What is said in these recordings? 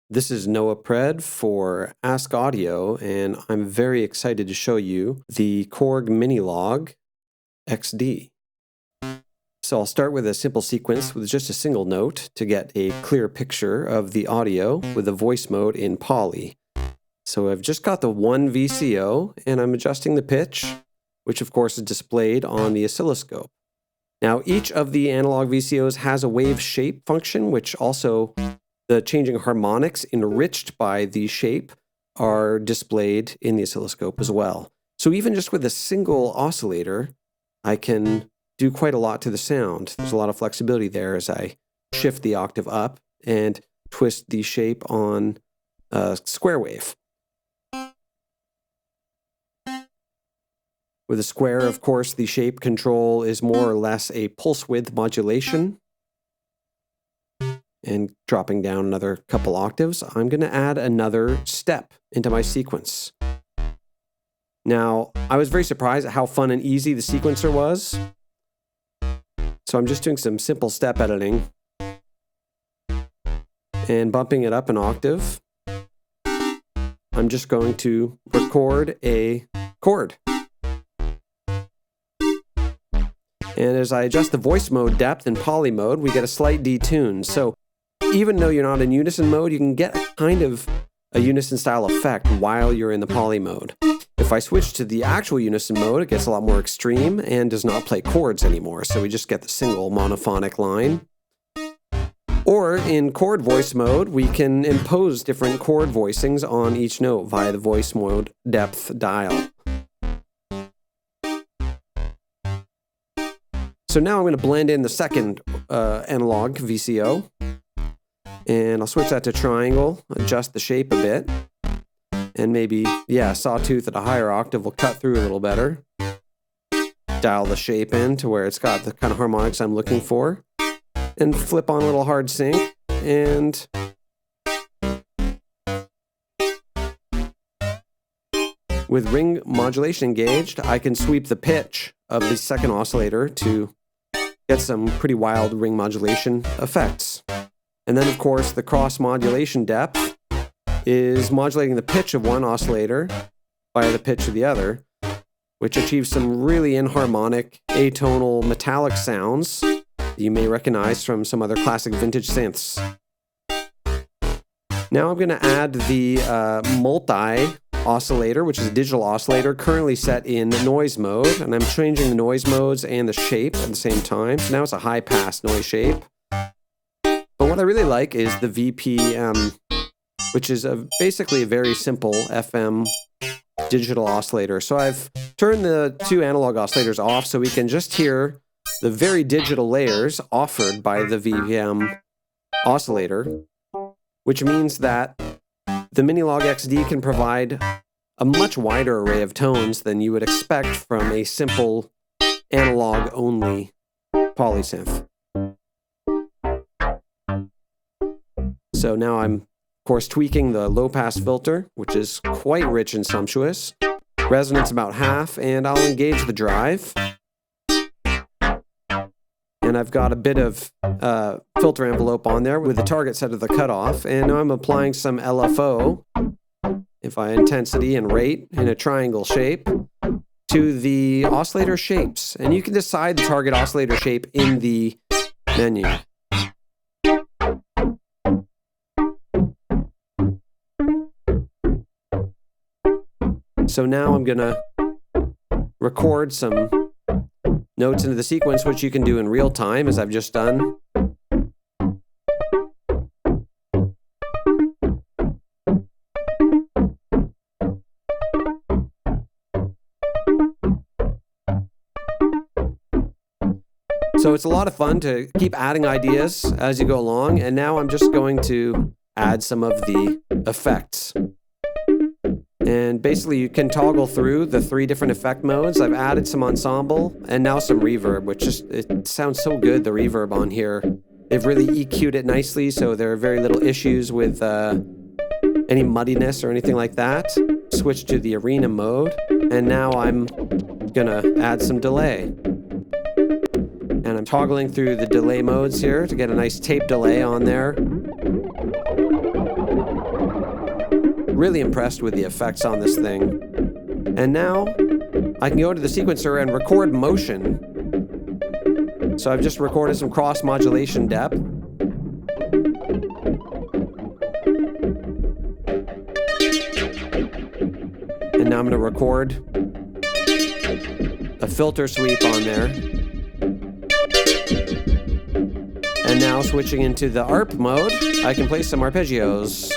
This is Noah Pred for Ask.Audio, and I'm very excited to show you the Korg Minilogue XD. So I'll start with a simple sequence with just a single note to get a clear picture of the audio with the voice mode in poly. So I've just got the one VCO, and I'm adjusting the pitch, which of course is displayed on the oscilloscope. Now each of the analog VCOs has a wave shape function, which also the changing harmonics enriched by the shape are displayed in the oscilloscope as well. So even just with a single oscillator, I can do quite a lot to the sound. There's a lot of flexibility there as I shift the octave up and twist the shape on a square wave. With a square, of course, the shape control is more or less a pulse width modulation. And dropping down another couple octaves, I'm going to add another step into my sequence. Now, I was very surprised at how fun and easy the sequencer was. So I'm just doing some simple step editing and bumping it up an octave. I'm just going to record a chord. And as I adjust the voice mode depth in poly mode, we get a slight detune. So even though you're not in unison mode, you can get kind of a unison style effect while you're in the poly mode. If I switch to the actual unison mode, it gets a lot more extreme and does not play chords anymore. So we just get the single monophonic line. Or in chord voice mode, we can impose different chord voicings on each note via the voice mode depth dial. So now I'm going to blend in the second analog VCO. And I'll switch that to triangle, adjust the shape a bit. And maybe, sawtooth at a higher octave will cut through a little better. Dial the shape in to where it's got the kind of harmonics I'm looking for. And flip on a little hard sync. And with ring modulation engaged, I can sweep the pitch of the second oscillator to get some pretty wild ring modulation effects. And then, of course, the cross modulation depth is modulating the pitch of one oscillator by the pitch of the other, which achieves some really inharmonic, atonal, metallic sounds that you may recognize from some other classic vintage synths. Now I'm going to add the multi-oscillator, which is a digital oscillator, currently set in noise mode, and I'm changing the noise modes and the shape at the same time. So now it's a high-pass noise shape. But what I really like is the VPM, which is basically a very simple FM digital oscillator. So I've turned the two analog oscillators off so we can just hear the very digital layers offered by the VPM oscillator, which means that the Minilogue XD can provide a much wider array of tones than you would expect from a simple analog-only polysynth. So now I'm, of course, tweaking the low-pass filter, which is quite rich and sumptuous. Resonance about half, and I'll engage the drive. And I've got a bit of filter envelope on there with the target set of the cutoff. And now I'm applying some LFO, intensity and rate in a triangle shape, to the oscillator shapes. And you can decide the target oscillator shape in the menu. So now I'm going to record some notes into the sequence, which you can do in real time, as I've just done. So it's a lot of fun to keep adding ideas as you go along, and now I'm just going to add some of the effects. And basically you can toggle through the three different effect modes. I've added some ensemble and now some reverb, which it sounds so good, the reverb on here. They've really EQ'd it nicely, so there are very little issues with any muddiness or anything like that. Switch to the arena mode, and now I'm gonna add some delay. And I'm toggling through the delay modes here to get a nice tape delay on there. Really impressed with the effects on this thing. And now I can go to the sequencer and record motion. So I've just recorded some cross modulation depth. And now I'm going to record a filter sweep on there. And now switching into the ARP mode, I can play some arpeggios.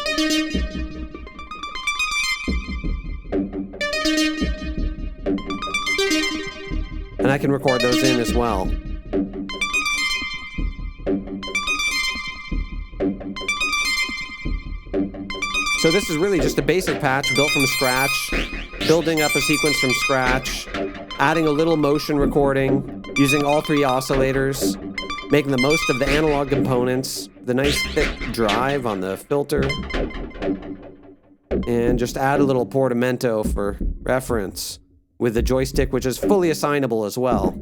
And I can record those in as well. So this is really just a basic patch built from scratch, building up a sequence from scratch, adding a little motion recording, using all 3 oscillators, making the most of the analog components, the nice thick drive on the filter, and just add a little portamento for reference with the joystick, which is fully assignable as well.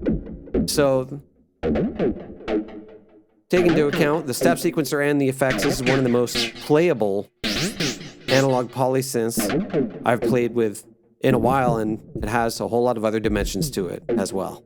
So, taking into account the step sequencer and the effects, this is one of the most playable analog polysynths I've played with in a while, and it has a whole lot of other dimensions to it as well.